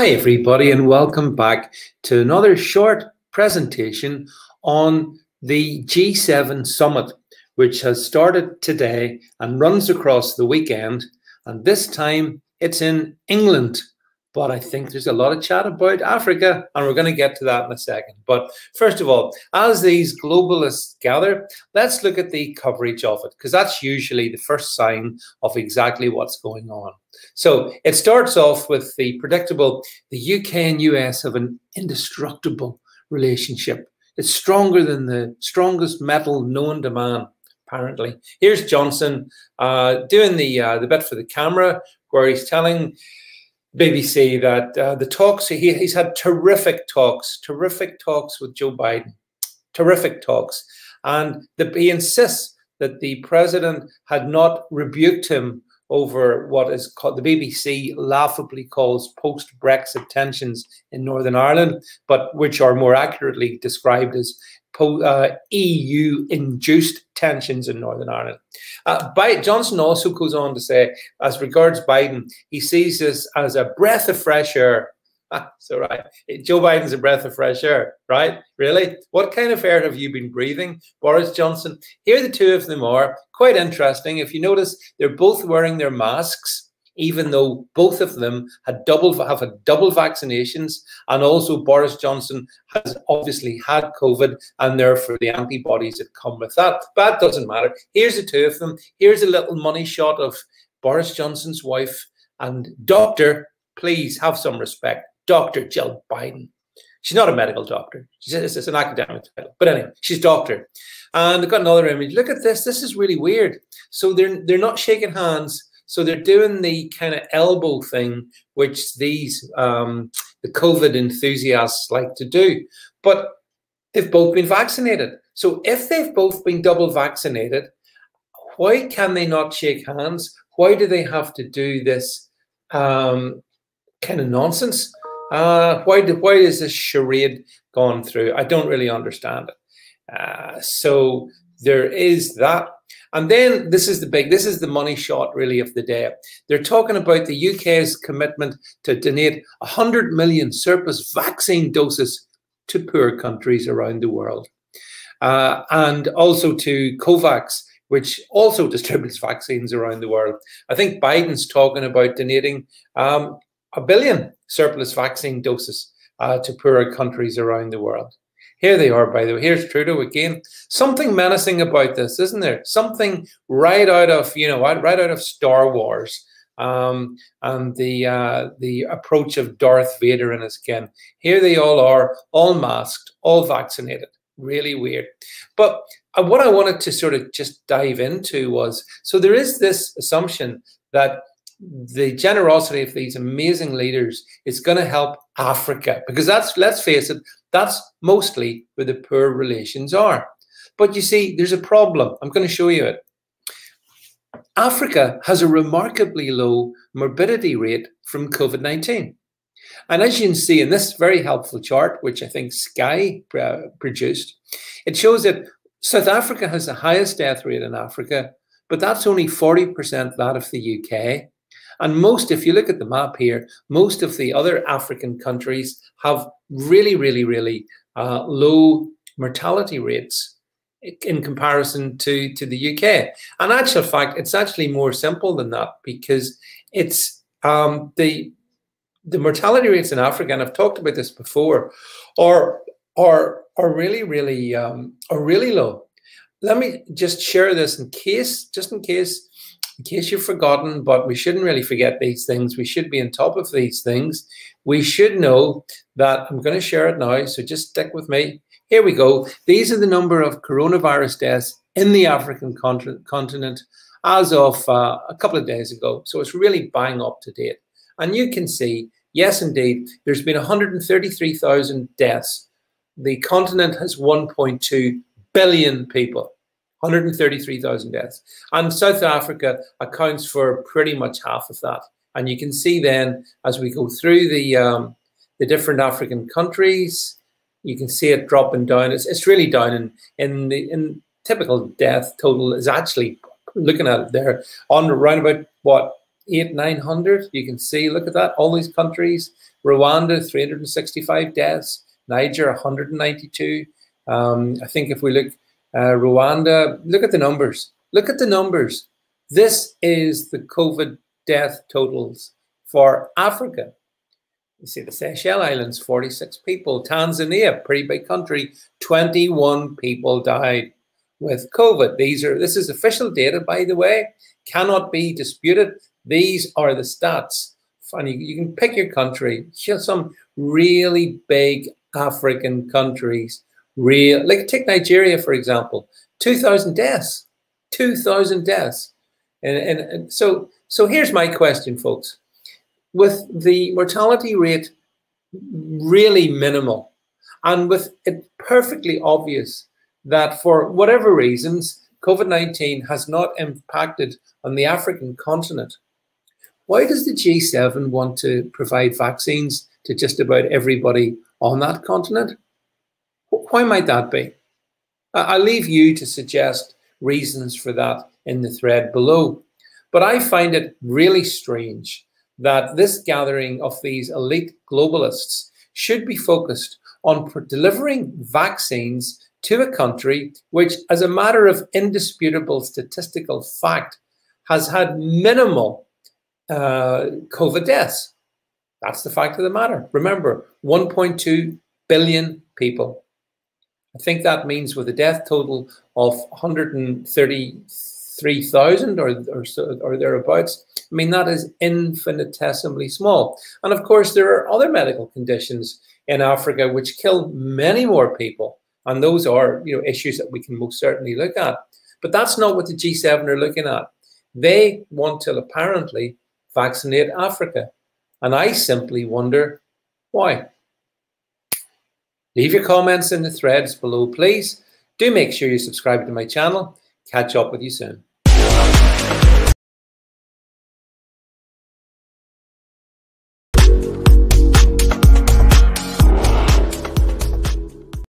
Hi everybody and welcome back to another short presentation on the G7 summit, which has started today and runs across the weekend, and this time it's in England. But I think there's a lot of chat about Africa, and we're going to get to that in a second. But first of all, as these globalists gather, let's look at the coverage of it, because that's usually the first sign of exactly what's going on. So it starts off with the predictable, the UK and US have an indestructible relationship. It's stronger than the strongest metal known to man, apparently. Here's Johnson doing the bit for the camera where he's telling BBC that the talks, he's had terrific talks with Joe Biden, terrific talks. And he insists that the president had not rebuked him over what is called, the BBC laughably calls post-Brexit tensions in Northern Ireland, but which are more accurately described as EU-induced tensions in Northern Ireland. Johnson also goes on to say, as regards Biden, he sees this as a breath of fresh air. So right, Joe Biden's a breath of fresh air, right? Really? What kind of air have you been breathing, Boris Johnson? Here the two of them are. Quite interesting. If you notice, they're both wearing their masks, even though both of them have had double vaccinations, and also Boris Johnson has obviously had COVID, and therefore the antibodies that come with that. But that doesn't matter. Here's the two of them. Here's a little money shot of Boris Johnson's wife and Doctor. Please have some respect. Dr. Jill Biden. She's not a medical doctor. It's an academic title. But anyway, she's doctor. And I've got another image. Look at this. This is really weird. So they're not shaking hands. So they're doing the kind of elbow thing, which these the COVID enthusiasts like to do. But they've both been vaccinated. So if they've both been double vaccinated, why can they not shake hands? Why do they have to do this kind of nonsense? Why is this charade gone through? I don't really understand it. So there is that. And then this is the money shot really of the day. They're talking about the UK's commitment to donate 100 million surplus vaccine doses to poor countries around the world. And also to COVAX, which also distributes vaccines around the world. I think Biden's talking about donating 1 billion surplus vaccine doses to poorer countries around the world. Here they are, by the way. Here's Trudeau again. Something menacing about this, isn't there? Something right out of, right out of Star Wars, and the approach of Darth Vader and his kin. Here they all are, all masked, all vaccinated. Really weird. But what I wanted to sort of just dive into was, so there is this assumption that the generosity of these amazing leaders is going to help Africa, because that's, let's face it, that's mostly where the poor relations are. But you see, there's a problem. I'm going to show you it. Africa has a remarkably low morbidity rate from COVID-19. And as you can see in this very helpful chart, which I think Sky produced, it shows that South Africa has the highest death rate in Africa, but that's only 40% that of the UK. And most, if you look at the map here, most of the other African countries have really, really, really low mortality rates in comparison to the UK. And in actual fact, it's actually more simple than that, because it's the mortality rates in Africa, and I've talked about this before, are really, really low. Let me just share this in case you've forgotten, but we shouldn't really forget these things. We should be on top of these things. We should know that, I'm going to share it now, so just stick with me. Here we go. These are the number of coronavirus deaths in the African continent as of a couple of days ago. So it's really bang up to date. And you can see, yes, indeed, there's been 133,000 deaths. The continent has 1.2 billion people. 133,000 deaths. And South Africa accounts for pretty much half of that. And you can see then, as we go through the different African countries, you can see it dropping down. It's really down in typical death total is actually, looking at it there, on around about, what, 900. You can see, look at that, all these countries. Rwanda, 365 deaths. Niger, 192. I think if we look, Rwanda, look at the numbers. Look at the numbers. This is the COVID death totals for Africa. You see the Seychelles Islands, 46 people. Tanzania, pretty big country, 21 people died with COVID. This is official data, by the way, cannot be disputed. These are the stats. Funny, you can pick your country. Some really big African countries, like take Nigeria, for example, 2,000 deaths, 2,000 deaths. And so here's my question, folks. With the mortality rate really minimal, and with it perfectly obvious that for whatever reasons, COVID-19 has not impacted on the African continent, why does the G7 want to provide vaccines to just about everybody on that continent? Why might that be? I'll leave you to suggest reasons for that in the thread below. But I find it really strange that this gathering of these elite globalists should be focused on delivering vaccines to a country which, as a matter of indisputable statistical fact, has had minimal COVID deaths. That's the fact of the matter. Remember, 1.2 billion people. I think that means with a death total of 133,000 or thereabouts, I mean, that is infinitesimally small. And of course, there are other medical conditions in Africa which kill many more people. And those are, issues that we can most certainly look at. But that's not what the G7 are looking at. They want to apparently vaccinate Africa. And I simply wonder why. Leave your comments in the threads below, please. Do make sure you subscribe to my channel. Catch up with you soon.